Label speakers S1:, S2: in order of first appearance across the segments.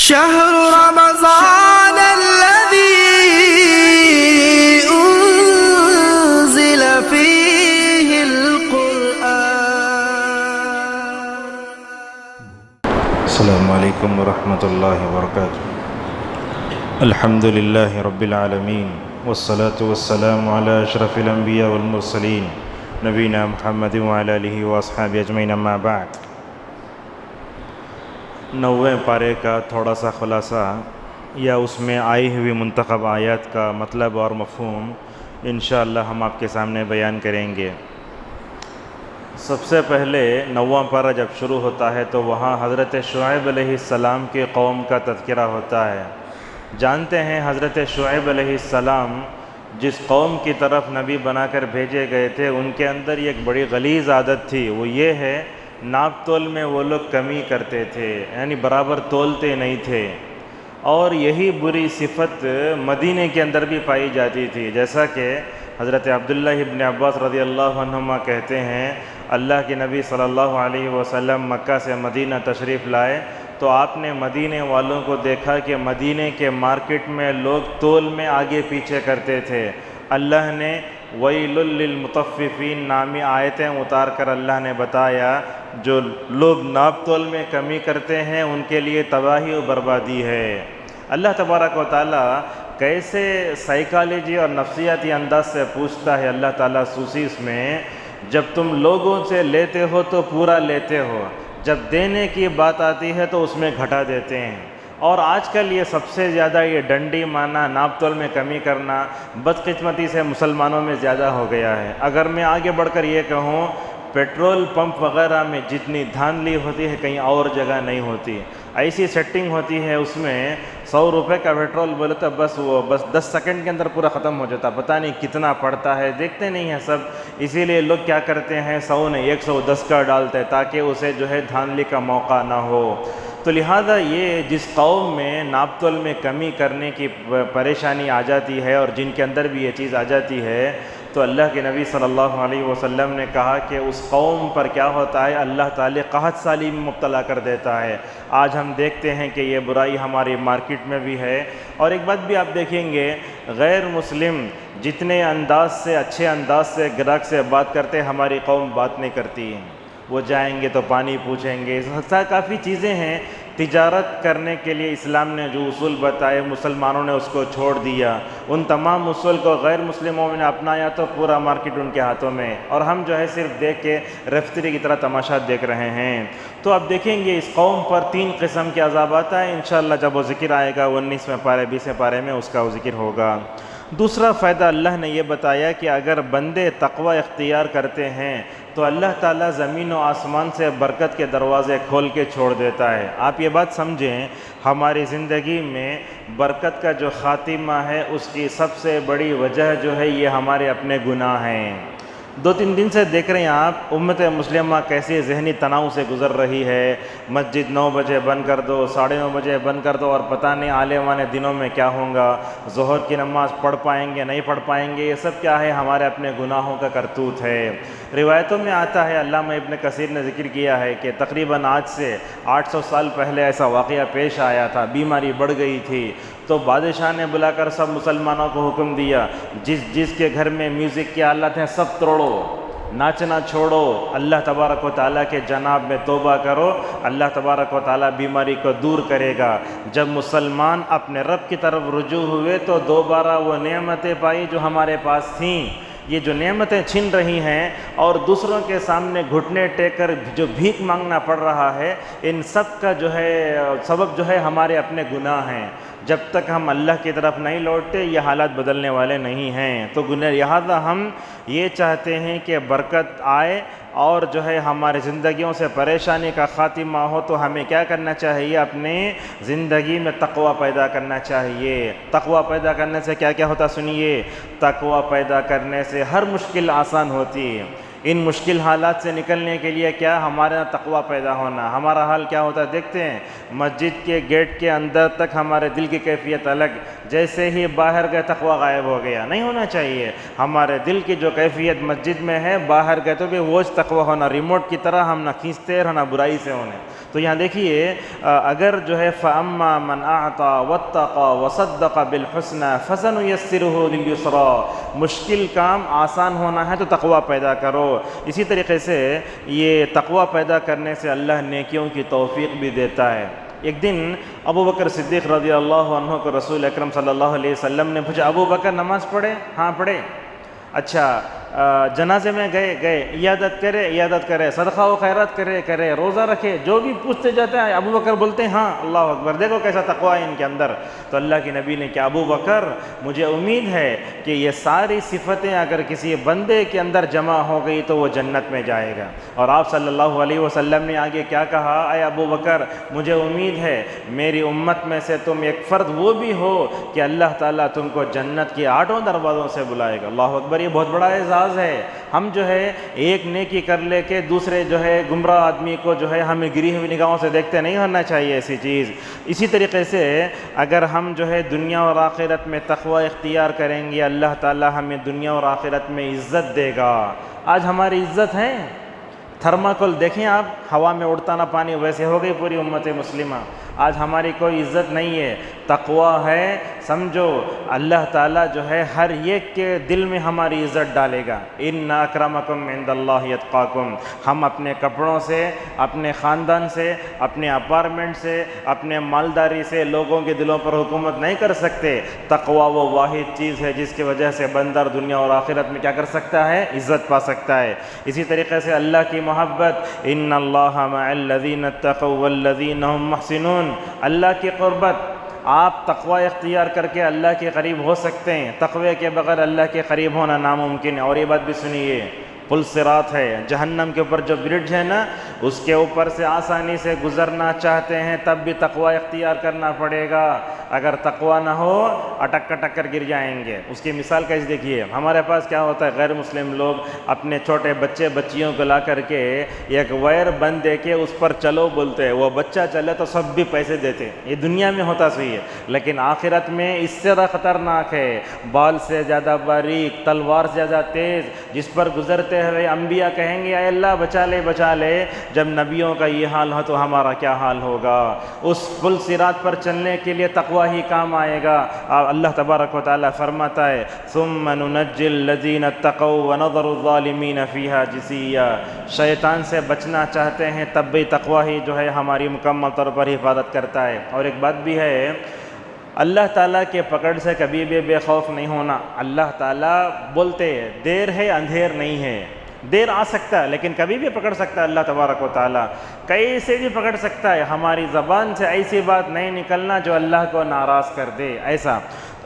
S1: شهر رمضان الذي أنزل فيه القرآن.
S2: السلام علیکم ورحمۃ اللہ وبرکاتہ. الحمد للہ رب العالمین والصلاة والسلام علی اشرف الانبیاء والمرسلین نبینا محمد وعلی آلہ واصحابہ اجمعین، اما بعد. 9ویں پارے کا تھوڑا سا خلاصہ یا اس میں آئی ہوئی منتخب آیات کا مطلب اور مفہوم انشاءاللہ ہم آپ کے سامنے بیان کریں گے. سب سے پہلے 9واں پارہ جب شروع ہوتا ہے تو وہاں حضرت شعیب علیہ السلام کی قوم کا تذکرہ ہوتا ہے. جانتے ہیں حضرت شعیب علیہ السلام جس قوم کی طرف نبی بنا کر بھیجے گئے تھے، ان کے اندر ایک بڑی غلیظ عادت تھی. وہ یہ ہے، ناپ تول میں وہ لوگ کمی کرتے تھے، یعنی برابر تولتے نہیں تھے. اور یہی بری صفت مدینے کے اندر بھی پائی جاتی تھی. جیسا کہ حضرت عبداللہ ابن عباس رضی اللہ عنہما کہتے ہیں، اللہ کے نبی صلی اللہ علیہ وسلم مکہ سے مدینہ تشریف لائے تو آپ نے مدینے والوں کو دیکھا کہ مدینے کے مارکیٹ میں لوگ تول میں آگے پیچھے کرتے تھے. اللہ نے وَيْلٌ لِّلْمُطَفِّفِينَ نامی آیتیں اتار کر اللہ نے بتایا جو لوگ ناپ تول میں کمی کرتے ہیں ان کے لیے تباہی و بربادی ہے. اللہ تبارک و تعالیٰ کیسے سائیکالوجی اور نفسیاتی انداز سے پوچھتا ہے اللہ تعالیٰ سوسیس میں، جب تم لوگوں سے لیتے ہو تو پورا لیتے ہو، جب دینے کی بات آتی ہے تو اس میں گھٹا دیتے ہیں. اور آج کل یہ سب سے زیادہ یہ ڈنڈی مارنا، ناپ تول میں کمی کرنا بدقسمتی سے مسلمانوں میں زیادہ ہو گیا ہے. اگر میں آگے بڑھ کر یہ کہوں، پیٹرول پمپ وغیرہ میں جتنی دھاندلی ہوتی ہے کہیں اور جگہ نہیں ہوتی. ایسی سیٹنگ ہوتی ہے اس میں 100 روپے کا پیٹرول بولے تو بس 10 سیکنڈ کے اندر پورا ختم ہو جاتا. پتہ نہیں کتنا پڑتا ہے، دیکھتے نہیں ہیں سب. اسی لیے لوگ کیا کرتے ہیں، 100 نہیں 110 کا ڈالتے تاکہ اسے جو ہے دھاندلی کا موقع نہ ہو. تو لہٰذا یہ جس قوم میں ناپ تول میں کمی کرنے کی پریشانی آ جاتی ہے اور جن کے اندر بھی یہ چیز آ جاتی ہے، تو اللہ کے نبی صلی اللہ علیہ وسلم نے کہا کہ اس قوم پر کیا ہوتا ہے، اللہ تعالی قحط سالی میں مبتلا کر دیتا ہے. آج ہم دیکھتے ہیں کہ یہ برائی ہماری مارکیٹ میں بھی ہے. اور ایک بات بھی آپ دیکھیں گے، غیر مسلم جتنے انداز سے اچھے انداز سے گراہک سے بات کرتے ہماری قوم بات نہیں کرتی. وہ جائیں گے تو پانی پوچھیں گے. کافی چیزیں ہیں تجارت کرنے کے لیے اسلام نے جو اصول بتائے مسلمانوں نے اس کو چھوڑ دیا. ان تمام اصول کو غیر مسلموں نے اپنایا تو پورا مارکیٹ ان کے ہاتھوں میں، اور ہم جو ہے صرف دیکھ کے ریفتری کی طرح تماشا دیکھ رہے ہیں. تو اب دیکھیں گے اس قوم پر 3 قسم کے عذاب آتا ہے. انشاءاللہ جب وہ ذکر آئے گا 19ویں پارے 20ویں پارے میں اس کا وہ ذکر ہوگا. دوسرا فائدہ اللہ نے یہ بتایا کہ اگر بندے تقوی اختیار کرتے ہیں تو اللہ تعالیٰ زمین و آسمان سے برکت کے دروازے کھول کے چھوڑ دیتا ہے. آپ یہ بات سمجھیں، ہماری زندگی میں برکت کا جو خاتمہ ہے اس کی سب سے بڑی وجہ جو ہے یہ ہمارے اپنے گناہ ہیں. 2-3 دن سے دیکھ رہے ہیں آپ امت مسلمہ کیسے ذہنی تناؤ سے گزر رہی ہے. مسجد 9 بجے بند کر دو، 9:30 بجے بند کر دو، اور پتہ نہیں آنے والے دنوں میں کیا ہوگا. ظہر کی نماز پڑھ پائیں گے نہیں پڑھ پائیں گے. یہ سب کیا ہے، ہمارے اپنے گناہوں کا کرتوت ہے. روایتوں میں آتا ہے، علامہ ابن کثیر نے ذکر کیا ہے کہ تقریباً آج سے 800 سال پہلے ایسا واقعہ پیش آیا تھا. بیماری بڑھ گئی تھی تو بادشاہ نے بلا کر سب مسلمانوں کو حکم دیا، جس کے گھر میں میوزک کے آلات ہیں سب توڑو، ناچنا چھوڑو، اللہ تبارک و تعالیٰ کے جناب میں توبہ کرو، اللہ تبارک و تعالیٰ بیماری کو دور کرے گا. جب مسلمان اپنے رب کی طرف رجوع ہوئے تو دوبارہ وہ نعمتیں پائی جو ہمارے پاس تھیں. یہ جو نعمتیں چھن رہی ہیں اور دوسروں کے سامنے گھٹنے ٹیک کر جو بھیک مانگنا پڑ رہا ہے، ان سب کا جو ہے سبب جو ہے ہمارے اپنے گناہ ہیں. جب تک ہم اللہ کی طرف نہیں لوٹتے یہ حالات بدلنے والے نہیں ہیں. تو لہٰذا ہم یہ چاہتے ہیں کہ برکت آئے اور جو ہے ہماری زندگیوں سے پریشانی کا خاتمہ ہو، تو ہمیں کیا کرنا چاہیے، اپنے زندگی میں تقوی پیدا کرنا چاہیے. تقوی پیدا کرنے سے کیا کیا ہوتا سنیے. تقوی پیدا کرنے سے ہر مشکل آسان ہوتی ہے. ان مشکل حالات سے نکلنے کے لیے کیا ہمارا تقوی پیدا ہونا. ہمارا حال کیا ہوتا ہے دیکھتے ہیں، مسجد کے گیٹ کے اندر تک ہمارے دل کی کیفیت الگ، جیسے ہی باہر گئے تقوی غائب ہو گیا. نہیں ہونا چاہیے. ہمارے دل کی جو کیفیت مسجد میں ہے، باہر گئے تو بھی وہ تقوی ہونا. ریموٹ کی طرح ہم نہ کھینچتے اور نہ برائی سے ہونے. تو یہاں دیکھیے اگر جو ہے فَأَمَّا مَنْ أَعْطَى وَاتَّقَى وَصَدَّقَ بِالْحُسْنَى فَسَنُيَسِّرُهُ لِلْيُسْرَى، مشکل کام آسان ہونا ہے تو تقوی پیدا کرو۔ اسی طریقے سے یہ تقوی پیدا کرنے سے اللہ نیکیوں کی توفیق بھی دیتا ہے۔ ایک دن ابو بکر صدیق رضی اللہ عنہ کو رسول اکرم صلی اللہ علیہ وسلم نے پوچھا، ابو بکر نماز پڑھے؟ ہاں پڑھے۔ اچھا جنازے میں گئے عیادت کرے، صدقہ و خیرات کرے، روزہ رکھے، جو بھی پوچھتے جاتے ہیں ابو بکر بولتے ہیں ہاں، اللہ اکبر، دیکھو کیسا تقوی ہے ان کے اندر۔ تو اللہ کے نبی نے کہا، ابو بکر مجھے امید ہے کہ یہ ساری صفتیں اگر کسی بندے کے اندر جمع ہو گئی تو وہ جنت میں جائے گا۔ اور آپ صلی اللہ علیہ وسلم نے آگے کیا کہا، اے ابو بکر مجھے امید ہے میری امت میں سے تم ایک فرد وہ بھی ہو کہ اللہ تعالیٰ تم کو جنت کے 8 دروازوں سے بلائے گا۔ اللہ اکبر، یہ بہت بڑا اعزاز ہے۔ ہم جو ہے ایک نیکی کر لے کے دوسرے جو ہے گمراہ آدمی کو جو ہے ہمیں گری ہوئی نگاہوں سے دیکھتے نہیں ہونا چاہیے ایسی چیز۔ اسی طریقے سے اگر ہم جو ہے دنیا اور آخرت میں تقوی اختیار کریں گے، اللہ تعالی ہمیں دنیا اور آخرت میں عزت دے گا۔ آج ہماری عزت ہے؟ تھرماکول دیکھیں آپ، ہوا میں اڑتا نہ پانی، ویسے ہو گئی پوری امت مسلمہ۔ آج ہماری کوئی عزت نہیں ہے۔ تقوی ہے، سمجھو اللہ تعالیٰ جو ہے ہر ایک کے دل میں ہماری عزت ڈالے گا۔ ان اکرمکم عند اللہ اتقاکم۔ ہم اپنے کپڑوں سے، اپنے خاندان سے، اپنے اپارٹمنٹ سے، اپنے مالداری سے لوگوں کے دلوں پر حکومت نہیں کر سکتے۔ تقوی وہ واحد چیز ہے جس کی وجہ سے بندر دنیا اور آخرت میں کیا کر سکتا ہے؟ عزت پا سکتا ہے۔ اسی طریقے سے اللہ کی محبت، ان اللہ مع الذین اتقوا والذین هم محسنون، اللہ کی قربت، آپ تقوی اختیار کر کے اللہ کے قریب ہو سکتے ہیں۔ تقوی کے بغیر اللہ کے قریب ہونا ناممکن ہے۔ اور یہ بات بھی سنیے، پل صراط ہے، جہنم کے اوپر جو برج ہے نا، اس کے اوپر سے آسانی سے گزرنا چاہتے ہیں تب بھی تقوی اختیار کرنا پڑے گا۔ اگر تقوی نہ ہو اٹک کر گر جائیں گے۔ اس کی مثال کیسے دیکھیے، ہمارے پاس کیا ہوتا ہے، غیر مسلم لوگ اپنے چھوٹے بچیوں کو لا کر کے ایک وائر بند دے کے اس پر چلو بولتے ہیں، وہ بچہ چلے تو سب بھی پیسے دیتے۔ یہ دنیا میں ہوتا صحیح ہے، لیکن آخرت میں اس سے خطرناک ہے۔ بال سے زیادہ باریک، تلوار سے زیادہ تیز، جس پر گزرتے ہوئے انبیاء کہیں گے اے اللہ بچا لے، جب نبیوں کا یہ حال ہو تو ہمارا کیا حال ہوگا۔ اس پل صراط پر چلنے کے لیے تقوی ہی کام آئے گا۔ اللہ تبارک و تعالیٰ فرماتا ہے ثم ننجی الذین اتقوا ونذر الظالمین فیہا جثیا۔ شیطان سے بچنا چاہتے ہیں تب بھی تقوی ہی جو ہے ہماری مکمل طور پر حفاظت کرتا ہے۔ اور ایک بات بھی ہے، اللہ تعالیٰ کے پکڑ سے کبھی بھی بے خوف نہیں ہونا۔ اللہ تعالیٰ بولتے ہیں دیر ہے اندھیر نہیں ہے، دیر آ سکتا ہے لیکن کبھی بھی پکڑ سکتا ہے اللہ تبارک و تعالیٰ، کیسے بھی پکڑ سکتا ہے۔ ہماری زبان سے ایسی بات نہیں نکلنا جو اللہ کو ناراض کر دے، ایسا۔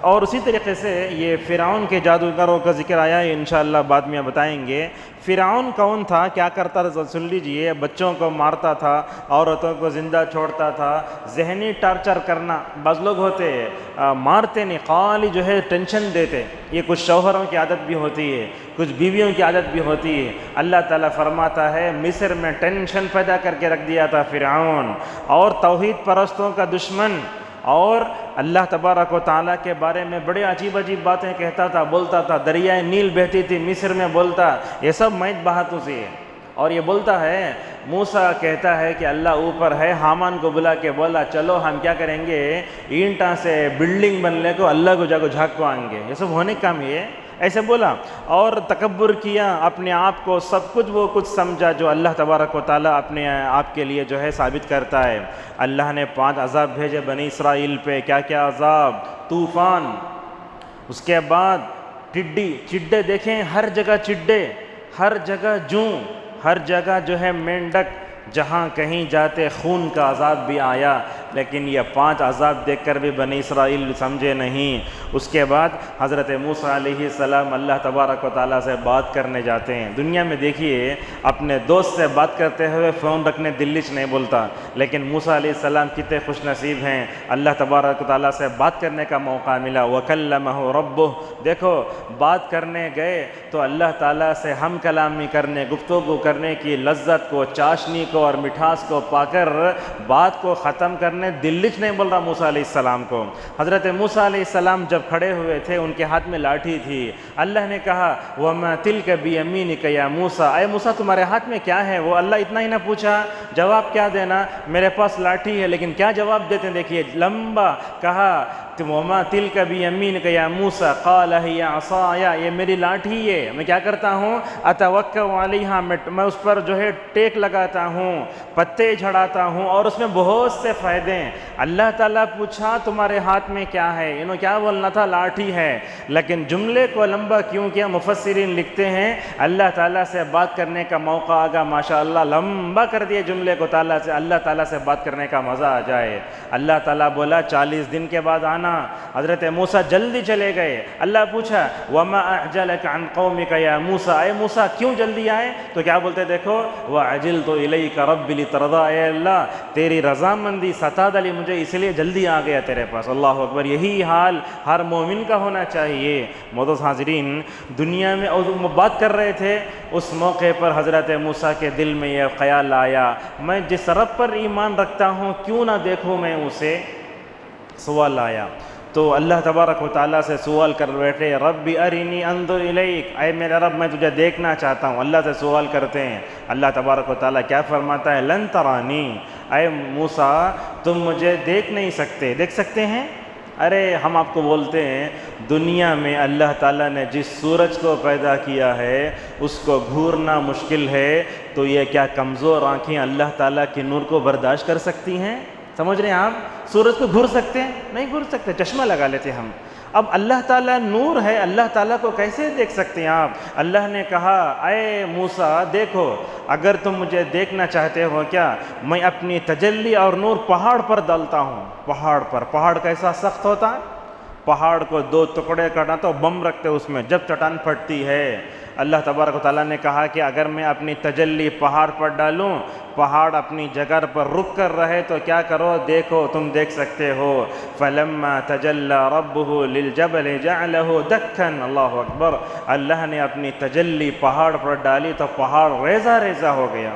S2: اور اسی طریقے سے یہ فرعون کے جادوگروں کا ذکر آیا ہے، انشاءاللہ بعد میں بتائیں گے۔ فرعون کون تھا، کیا کرتا تھا، سن لیجئے۔ بچوں کو مارتا تھا، عورتوں کو زندہ چھوڑتا تھا، ذہنی ٹارچر کرنا۔ بعض لوگ ہوتے ہیں مارتے نہیں، خالی جو ہے ٹینشن دیتے۔ یہ کچھ شوہروں کی عادت بھی ہوتی ہے، کچھ بیویوں کی عادت بھی ہوتی ہے۔ اللہ تعالیٰ فرماتا ہے مصر میں ٹینشن پیدا کر کے رکھ دیا تھا فرعون، اور توحید پرستوں کا دشمن، اور اللہ تبارک و تعالیٰ کے بارے میں بڑے عجیب باتیں کہتا تھا، بولتا تھا دریائے نیل بہتی تھی مصر میں، بولتا یہ سب میت بہاتوں سے ہے۔ اور یہ بولتا ہے، موسیٰ کہتا ہے کہ اللہ اوپر ہے، حامان کو بلا کے بولا چلو ہم کیا کریں گے، اینٹاں سے بلڈنگ بننے کو اللہ کو جا کو جھاگ کو آئیں گے، یہ سب ہونے کا کام یہ ایسے بولا۔ اور تکبر کیا، اپنے آپ کو سب کچھ وہ کچھ سمجھا جو اللہ تبارک و تعالیٰ اپنے آپ کے لیے جو ہے ثابت کرتا ہے۔ اللہ نے 5 عذاب بھیجے بنی اسرائیل پہ، کیا کیا عذاب، طوفان، اس کے بعد چڈے دیکھیں، ہر جگہ چڈے، ہر جگہ جوں، ہر جگہ جو ہے مینڈک، جہاں کہیں جاتے خون کا عذاب بھی آیا، لیکن یہ 5 عذاب دیکھ کر بھی بنی اسرائیل سمجھے نہیں۔ اس کے بعد حضرت موسیٰ علیہ السلام اللہ تبارک و تعالیٰ سے بات کرنے جاتے ہیں۔ دنیا میں دیکھیے اپنے دوست سے بات کرتے ہوئے فون رکھنے دلچ نہیں بولتا، لیکن موسیٰ علیہ السلام کتنے خوش نصیب ہیں، اللہ تبارک و تعالیٰ سے بات کرنے کا موقع ملا۔ وَكَلَّمَهُ رَبُّهُ، دیکھو بات کرنے گئے تو اللہ تعالیٰ سے ہم کلامی کرنے، گفتگو کرنے کی لذت کو، چاشنی کو کو اور مٹھاس کو پا کر بات کو ختم کرنے دلچ نہیں بول رہا موسیٰ علیہ السلام کو۔ حضرت موسیٰ علیہ السلام جب کھڑے ہوئے تھے ان کے ہاتھ میں لاٹھی تھی، اللہ نے کہا وَمَا تِلْكَ بِيَمِينِكَ يَا موسیٰ، اے موسیٰ تمہارے ہاتھ میں کیا ہے؟ وہ اللہ اتنا ہی نہ پوچھا، جواب کیا دینا، میرے پاس لاٹھی ہے، لیکن کیا جواب دیتے ہیں دیکھیے، لمبا کہا وَمَا تِلْكَ بِيَمِينِكَ يَا موسیٰ قَالَ هِيَ عَصَايَ، یہ میری لاٹھی ہے، میں کیا کرتا ہوں، أَتَوَكَّأُ عَلَيْهَا، میں اس پر جو ہے ٹیک لگاتا ہوں، پتے جھڑاتا ہوں، اور اس میں بہت سے فائدے ہیں۔ اللہ تعالیٰ پوچھا تمہارے ہاتھ میں کیا ہے، انہوں کیا بولنا تھا، لاٹھی ہے، لیکن جملے کو لمبا کیوں کیا؟ مفسرین لکھتے ہیں اللہ تعالیٰ سے بات کرنے کا موقع آگا، ماشاءاللہ لمبا کر دیے جملے کو، اللہ تعالیٰ سے بات کرنے کا مزہ آ جائے۔ اللہ تعالیٰ بولا 40 دن کے بعد آنا، حضرت موسیٰ جلدی چلے گئے۔ اللہ پوچھا وَمَا أَعْجَلَكَ عَنْ قَوْمِكَ يَا موسیٰ، اے موسیٰ کیوں جلدی آئے؟ تو کیا بولتے دیکھو وَعَجِلْتُ إِلَيْكَ رَبِّ لِتَرْضَىٰ، اے اللہ تیری رضامندی ستا دلی مجھے اس لیے جلدی آ گیا تیرے پاس۔ اللہ اکبر، یہی حال ہر مومن کا ہونا چاہیے۔ معزز حاضرین، دنیا میں بات کر رہے تھے، اس موقع پر حضرت موسیٰ کے دل میں یہ خیال آیا میں جس رب پر ایمان رکھتا ہوں کیوں نہ دیکھوں میں اسے؟ سوال آیا تو اللہ تبارک و تعالیٰ سے سوال کر بیٹھے رب ارنی انظر الیک، اے میرا رب میں تجھے دیکھنا چاہتا ہوں۔ اللہ سے سوال کرتے ہیں، اللہ تبارک و تعالیٰ کیا فرماتا ہے، لن ترانی، اے موسیٰ تم مجھے دیکھ نہیں سکتے۔ دیکھ سکتے ہیں؟ ارے ہم آپ کو بولتے ہیں دنیا میں اللہ تعالیٰ نے جس سورج کو پیدا کیا ہے اس کو گھورنا مشکل ہے، تو یہ کیا کمزور آنکھیں اللہ تعالیٰ کے نور کو برداشت کر سکتی ہیں؟ سمجھ رہے ہیں آپ؟ سورج کو گھور سکتے ہیں؟ نہیں گھور سکتے، چشمہ لگا لیتے ہم۔ اب اللہ تعالیٰ نور ہے، اللہ تعالیٰ کو کیسے دیکھ سکتے ہیں آپ؟ اللہ نے کہا اے موسیٰ دیکھو، اگر تم مجھے دیکھنا چاہتے ہو کیا، میں اپنی تجلی اور نور پہاڑ پر ڈالتا ہوں۔ پہاڑ پر، پہاڑ کیسا سخت ہوتا ہے، پہاڑ کو 2 ٹکڑے کرنا تو بم رکھتے اس میں، جب چٹان پھٹتی ہے۔ اللہ تبارک و تعالیٰ نے کہا کہ اگر میں اپنی تجلی پہاڑ پر ڈالوں، پہاڑ اپنی جگہ پر رک کر رہے تو کیا کرو، دیکھو تم دیکھ سکتے ہو۔ فَلَمَّا تَجَلَّى رَبُّهُ لِلْجَبَلِ جَعَلَهُ دَكًّا، اللہ اکبر، اللہ نے اپنی تجلی پہاڑ پر ڈالی تو پہاڑ ریزہ ریزہ ہو گیا۔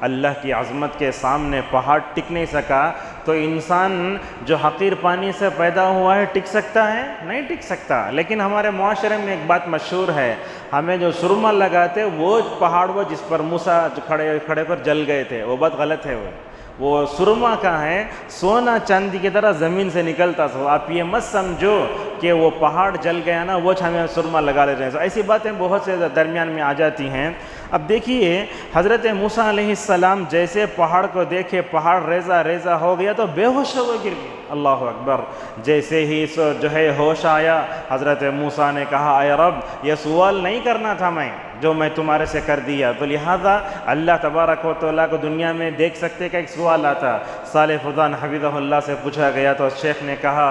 S2: اللہ کی عظمت کے سامنے پہاڑ ٹک نہیں سکا، تو انسان جو حقیر پانی سے پیدا ہوا ہے ٹک سکتا ہے؟ نہیں ٹک سکتا۔ لیکن ہمارے معاشرے میں ایک بات مشہور ہے، ہمیں جو سرما لگاتے وہ پہاڑ وہ جس پر موسیٰ کھڑے پر جل گئے تھے، وہ بات غلط ہے۔ وہ سرما کا ہے، سونا چاندی کی طرح زمین سے نکلتا تھا۔ آپ یہ مت سمجھو کہ وہ پہاڑ جل گیا نا وہ ہمیں سرما لگا لیتے ہیں، ایسی باتیں بہت سے درمیان میں آ جاتی ہیں۔ اب دیکھیے حضرت موسیٰ علیہ السلام جیسے پہاڑ کو دیکھے پہاڑ ریزہ ریزہ ہو گیا تو بے ہوش ہو گر گئے۔ اللہ اکبر، جیسے ہی جو ہے ہوش آیا حضرت موسیٰ نے کہا اے رب یہ سوال نہیں کرنا تھا میں جو میں تمہارے سے کر دیا، تو لہذا اللہ تبارک و تعالیٰ کو دنیا میں دیکھ سکتے کا ایک سوال آتا۔ صالح فضان حفظہ اللہ سے پوچھا گیا تو شیخ نے کہا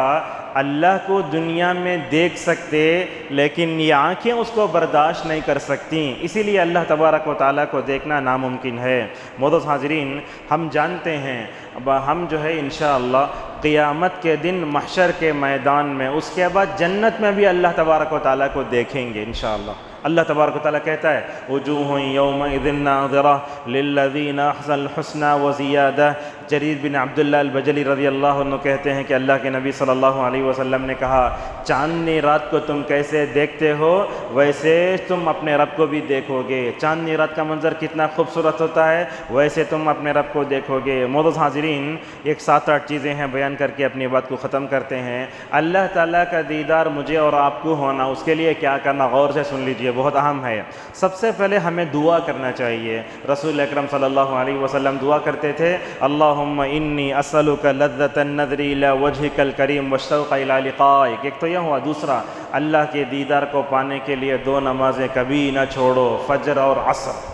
S2: اللہ کو دنیا میں دیکھ سکتے لیکن یہ آنکھیں اس کو برداشت نہیں کر سکتی، اسی لیے اللہ تبارک و تعالیٰ کو دیکھنا ناممکن ہے۔ معزز حاضرین، ہم جانتے ہیں اب ہم جو ہے انشاءاللہ قیامت کے دن محشر کے میدان میں، اس کے بعد جنت میں بھی اللہ تبارک و تعالیٰ کو دیکھیں گے انشاءاللہ۔ اللہ تبارک و تعالیٰ کہتا ہے وجوہ یومئذ ناظرہ للذین احسنوا الحسنی وزیادہ۔ جریر بن عبداللہ البجلی رضی اللہ عنہ کہتے ہیں کہ اللہ کے نبی صلی اللہ علیہ وسلم نے کہا چاندنی رات کو تم کیسے دیکھتے ہو ویسے تم اپنے رب کو بھی دیکھو گے۔ چاندنی رات کا منظر کتنا خوبصورت ہوتا ہے، ویسے تم اپنے رب کو دیکھو گے۔ معزز حاضرین، ایک 7-8 چیزیں ہیں بیان کر کے اپنی بات کو ختم کرتے ہیں۔ اللہ تعالیٰ کا دیدار مجھے اور آپ کو ہونا، اس کے لیے کیا کرنا، غور سے سن لیجئے، بہت اہم ہے۔ سب سے پہلے ہمیں دعا کرنا چاہیے۔ رسول اکرم صلی اللہ علیہ وسلم دعا کرتے تھے اللہم انی اسألک لذۃ النظر الی وجہک الکریم والشوق الی لقائک۔ ایک تو یہ ہوا، دوسرا اللہ کے دیدار کو پانے کے لیے 2 نمازیں کبھی نہ چھوڑو، فجر اور عصر،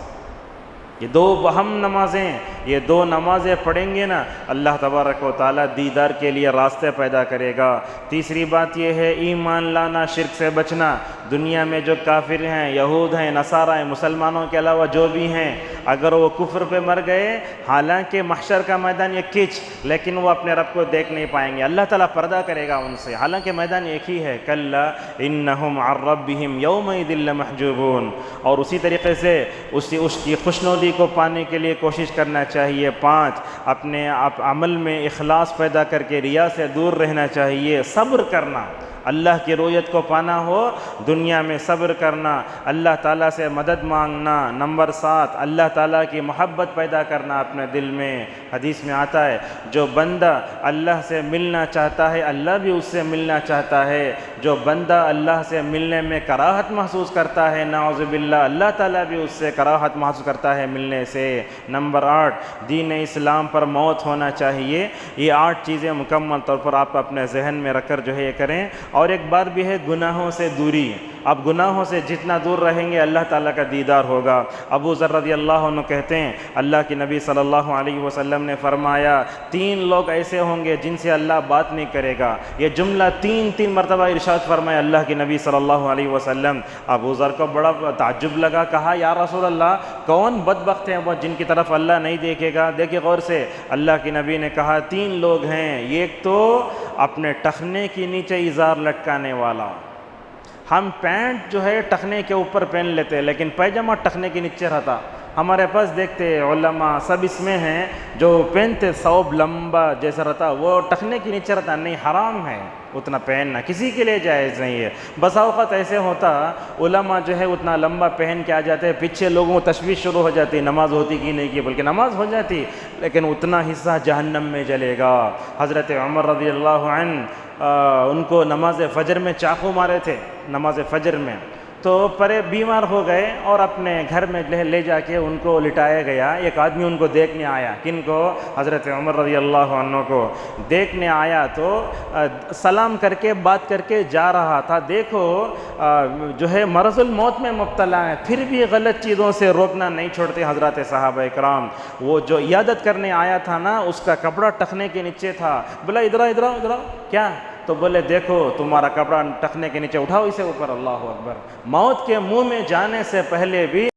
S2: یہ 2 اہم نمازیں، یہ 2 نمازیں پڑھیں گے نا اللہ تبارک و تعالیٰ دیدار کے لیے راستے پیدا کرے گا۔ تیسری بات یہ ہے ایمان لانا، شرک سے بچنا۔ دنیا میں جو کافر ہیں، یہود ہیں، نصارہ ہیں، مسلمانوں کے علاوہ جو بھی ہیں، اگر وہ کفر پہ مر گئے، حالانکہ محشر کا میدان یہ کچ، لیکن وہ اپنے رب کو دیکھ نہیں پائیں گے، اللہ تعالیٰ پردہ کرے گا ان سے، حالانکہ میدان ایک ہی ہے، کلا انہم عن ربہم یومئذ لمحجوبون۔ اور اسی طریقے سے اس کی خوشنودی کو پانے کے لیے کوشش کرنا چاہیے۔ 5، اپنے عمل میں اخلاص پیدا کر کے ریا سے دور رہنا چاہیے۔ صبر کرنا، اللہ کی رؤیت کو پانا ہو، دنیا میں صبر کرنا، اللہ تعالیٰ سے مدد مانگنا۔ نمبر 7، اللہ تعالیٰ کی محبت پیدا کرنا اپنے دل میں۔ حدیث میں آتا ہے جو بندہ اللہ سے ملنا چاہتا ہے اللہ بھی اس سے ملنا چاہتا ہے، جو بندہ اللہ سے ملنے میں کراہت محسوس کرتا ہے نعوذ باللہ، اللہ تعالیٰ بھی اس سے کراہت محسوس کرتا ہے ملنے سے۔ نمبر 8، دین اسلام پر موت ہونا چاہیے۔ یہ 8 چیزیں مکمل طور پر آپ اپنے ذہن میں رکھ کر جو ہے یہ کریں۔ اور ایک بات بھی ہے، گناہوں سے دوری۔ اب گناہوں سے جتنا دور رہیں گے اللہ تعالیٰ کا دیدار ہوگا۔ ابو ذر رضی اللہ عنہ کہتے ہیں اللہ کی نبی صلی اللہ علیہ وسلم نے فرمایا 3 لوگ ایسے ہوں گے جن سے اللہ بات نہیں کرے گا۔ یہ جملہ 3 مرتبہ ارشاد فرمایا اللہ کی نبی صلی اللہ علیہ وسلم۔ ابو ذر کو بڑا تعجب لگا، کہا یا رسول اللہ کون بدبخت ہیں وہ جن کی طرف اللہ نہیں دیکھے گا؟ دیکھیں غور سے، اللہ کی نبی نے کہا 3 لوگ ہیں، ایک تو اپنے ٹخنے کی نیچے ازار لٹکانے والا۔ ہم پینٹ جو ہے ٹخنے کے اوپر پہن لیتے لیکن پیجامہ ٹخنے کے نیچے رہتا۔ ہمارے پاس دیکھتے علماء سب اس میں ہیں جو پہنتے ثوب لمبا جیسا رہتا، وہ ٹخنے کے نیچے رہتا، نہیں، حرام ہے اتنا پہننا، کسی کے لیے جائز نہیں ہے۔ بسا اوقات ایسے ہوتا علماء جو ہے اتنا لمبا پہن کے آ جاتے، پیچھے لوگوں کو تشویش شروع ہو جاتی، نماز ہوتی کہ نہیں کی، بلکہ نماز ہو جاتی لیکن اتنا حصہ جہنم میں جلے گا۔ حضرت عمر رضی اللہ عنہ ان کو نماز فجر میں چاقو مارے تھے، نماز فجر میں، تو پرے بیمار ہو گئے اور اپنے گھر میں لے جا کے ان کو لٹایا گیا۔ ایک آدمی ان کو دیکھنے آیا، کن کو؟ حضرت عمر رضی اللہ عنہ کو دیکھنے آیا تو سلام کر کے بات کر کے جا رہا تھا۔ دیکھو جو ہے مرض الموت میں مبتلا ہے، پھر بھی غلط چیزوں سے روکنا نہیں چھوڑتے حضرات صحابہ اکرام۔ وہ جو عیادت کرنے آیا تھا نا، اس کا کپڑا ٹخنے کے نیچے تھا، بولا ادھر ادھر ادھر، کیا؟ تو بولے دیکھو تمہارا کپڑا ٹخنے کے نیچے، اٹھاؤ اسے اوپر، اللہ اکبر۔ موت کے منہ میں جانے سے پہلے بھی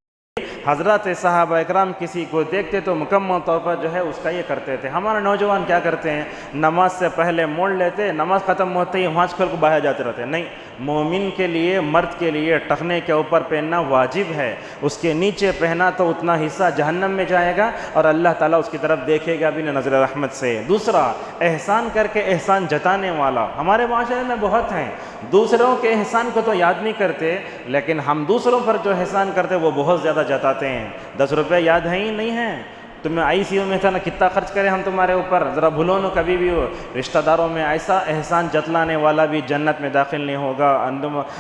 S2: حضرات صحابہ اکرام کسی کو دیکھتے تو مکمل طور پر جو ہے اس کا یہ کرتے تھے۔ ہمارے نوجوان کیا کرتے ہیں، نماز سے پہلے موڑ لیتے، نماز ختم ہوتے ہی ہانچ کھول کو باہر جاتے رہتے ہیں۔ نہیں، مومن کے لیے، مرد کے لیے ٹخنے کے اوپر پہننا واجب ہے، اس کے نیچے پہنا تو اتنا حصہ جہنم میں جائے گا اور اللہ تعالیٰ اس کی طرف دیکھے گا بھی نہ نظر رحمت سے۔ دوسرا، احسان کر کے احسان جتانے والا۔ ہمارے معاشرے میں بہت ہیں، دوسروں کے احسان کو تو یاد نہیں کرتے لیکن ہم دوسروں پر جو احسان کرتے وہ بہت زیادہ جتاتے ہیں۔ 10 روپے یاد ہیں ہی نہیں ہیں؟ تمہیں ICU میں تھا نا، کتنا خرچ کریں ہم تمہارے اوپر، ذرا بھولو نہ کبھی بھی ہو۔ رشتہ داروں میں ایسا احسان جتلانے والا بھی جنت میں داخل نہیں ہوگا۔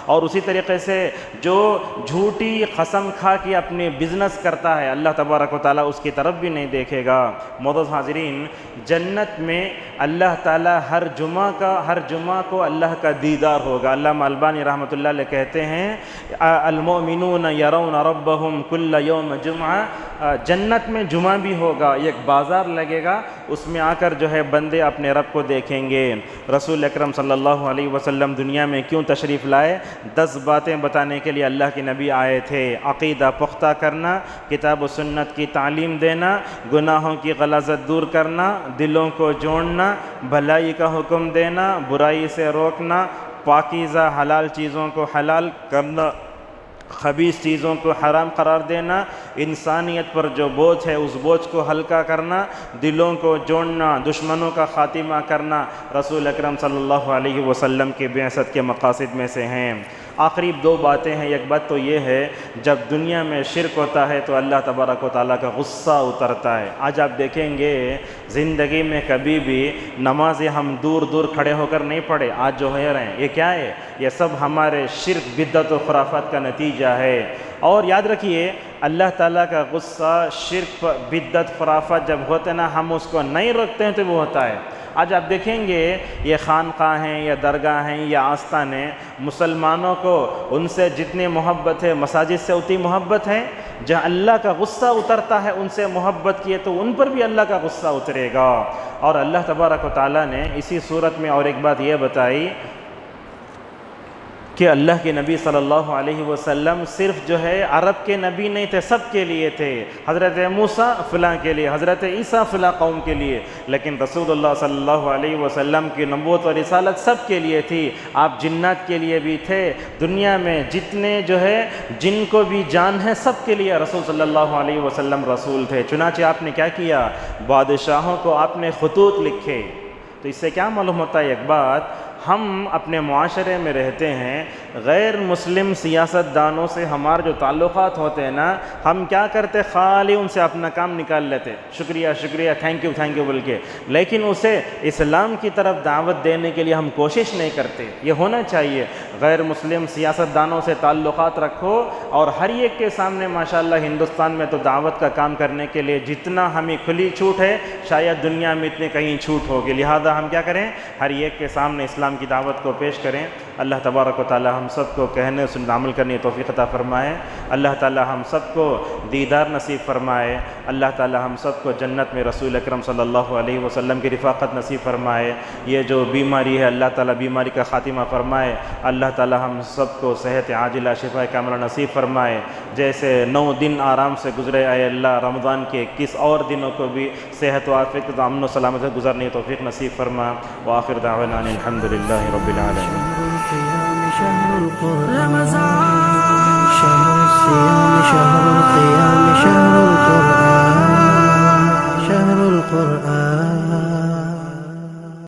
S2: اور اسی طریقے سے جو جھوٹی قسم کھا کے اپنی بزنس کرتا ہے اللہ تبارک و تعالیٰ اس کی طرف بھی نہیں دیکھے گا۔ معزز حاضرین، جنت میں اللہ تعالیٰ ہر جمعہ کو اللہ کا دیدار ہوگا۔ علامہ البانی رحمۃ اللہ علیہ کہتے ہیں المؤمنون یرون ربهم کل یوم جمعہ، جنت میں جمعہ بھی ہوگا، ایک بازار لگے گا، اس میں آ کر جو ہے بندے اپنے رب کو دیکھیں گے۔ رسول اکرم صلی اللہ علیہ وسلم دنیا میں کیوں تشریف لائے؟ 10 باتیں بتانے کے لیے اللہ کے نبی آئے تھے۔ عقیدہ پختہ کرنا، کتاب و سنت کی تعلیم دینا، گناہوں کی غلاظت دور کرنا، دلوں کو جوڑنا، بھلائی کا حکم دینا، برائی سے روکنا، پاکیزہ حلال چیزوں کو حلال کرنا، خبیث چیزوں کو حرام قرار دینا، انسانیت پر جو بوجھ ہے اس بوجھ کو ہلکا کرنا، دلوں کو جوڑنا، دشمنوں کا خاتمہ کرنا، رسول اکرم صلی اللہ علیہ وسلم کی بعثت کے مقاصد میں سے ہیں۔ آخری 2 باتیں ہیں۔ ایک بات تو یہ ہے جب دنیا میں شرک ہوتا ہے تو اللہ تبارک و تعالیٰ کا غصہ اترتا ہے۔ آج آپ دیکھیں گے زندگی میں کبھی بھی نمازیں ہم دور دور کھڑے ہو کر نہیں پڑھے، آج جو ہے رہے ہیں یہ کیا ہے؟ یہ سب ہمارے شرک، بدعت و خرافات کا نتیجہ ہے۔ اور یاد رکھیے اللہ تعالیٰ کا غصہ شرک، بدعت، خرافات جب ہوتے نا ہم اس کو نہیں روکتے ہیں تو وہ ہوتا ہے۔ آج آپ دیکھیں گے یہ خانقاہ ہیں یا درگاہ ہیں یا آستان ہیں، مسلمانوں کو ان سے جتنی محبت ہے مساجد سے اتنی محبت ہے، جہاں اللہ کا غصہ اترتا ہے ان سے محبت کیے تو ان پر بھی اللہ کا غصہ اترے گا۔ اور اللہ تبارک و تعالیٰ نے اسی صورت میں اور ایک بات یہ بتائی کہ اللہ کے نبی صلی اللہ علیہ وسلم صرف جو ہے عرب کے نبی نہیں تھے، سب کے لیے تھے۔ حضرت موسیٰ فلاں کے لیے، حضرت عیسیٰ فلاں قوم کے لیے، لیکن رسول اللہ صلی اللہ علیہ وسلم کی نبوت و رسالت سب کے لیے تھی۔ آپ جنات کے لیے بھی تھے، دنیا میں جتنے جو ہے جن کو بھی جان ہے سب کے لیے رسول صلی اللہ علیہ وسلم رسول تھے۔ چنانچہ آپ نے کیا کیا، بادشاہوں کو آپ نے خطوط لکھے۔ تو اس سے کیا معلوم ہوتا ہے ایک بات، ہم اپنے معاشرے میں رہتے ہیں، غیر مسلم سیاست دانوں سے ہمارے جو تعلقات ہوتے ہیں نا، ہم کیا کرتے، خالی ان سے اپنا کام نکال لیتے، شکریہ شکریہ، تھینک یو بول کے، لیکن اسے اسلام کی طرف دعوت دینے کے لیے ہم کوشش نہیں کرتے۔ یہ ہونا چاہیے، غیر مسلم سیاست دانوں سے تعلقات رکھو، اور ہر ایک کے سامنے ماشاءاللہ ہندوستان میں تو دعوت کا کام کرنے کے لیے جتنا ہمیں کھلی چھوٹ ہے شاید دنیا میں اتنے کہیں چھوٹ ہوگی، لہذا ہم کیا کریں، ہر ایک کے سامنے اسلام کی دعوت کو پیش کریں۔ اللہ تبارک و تعالی ہم سب کو کہنے سننے عمل کرنے کی توفیق عطا فرمائے۔ اللہ تعالی ہم سب کو دیدار نصیب فرمائے۔ اللہ تعالی ہم سب کو جنت میں رسول اکرم صلی اللہ علیہ وسلم کی رفاقت نصیب فرمائے۔ یہ جو بیماری ہے اللہ تعالی بیماری کا خاتمہ فرمائے۔ اللہ تعالی ہم سب کو صحت عاجلہ شفا کاملہ نصیب فرمائے۔ جیسے 9 دن آرام سے گزرے اے اللہ، رمضان کے کس اور دنوں کو بھی صحت و عافیت امن و سلامت سے گزرنے کی توفیق نصیب فرما۔ وآخر دعوانا الحمدللہ رب العالمین۔
S1: شهر القرآن رمضان، شهر الصيام، شهر القيام، شهر القرآن، شهر القرآن.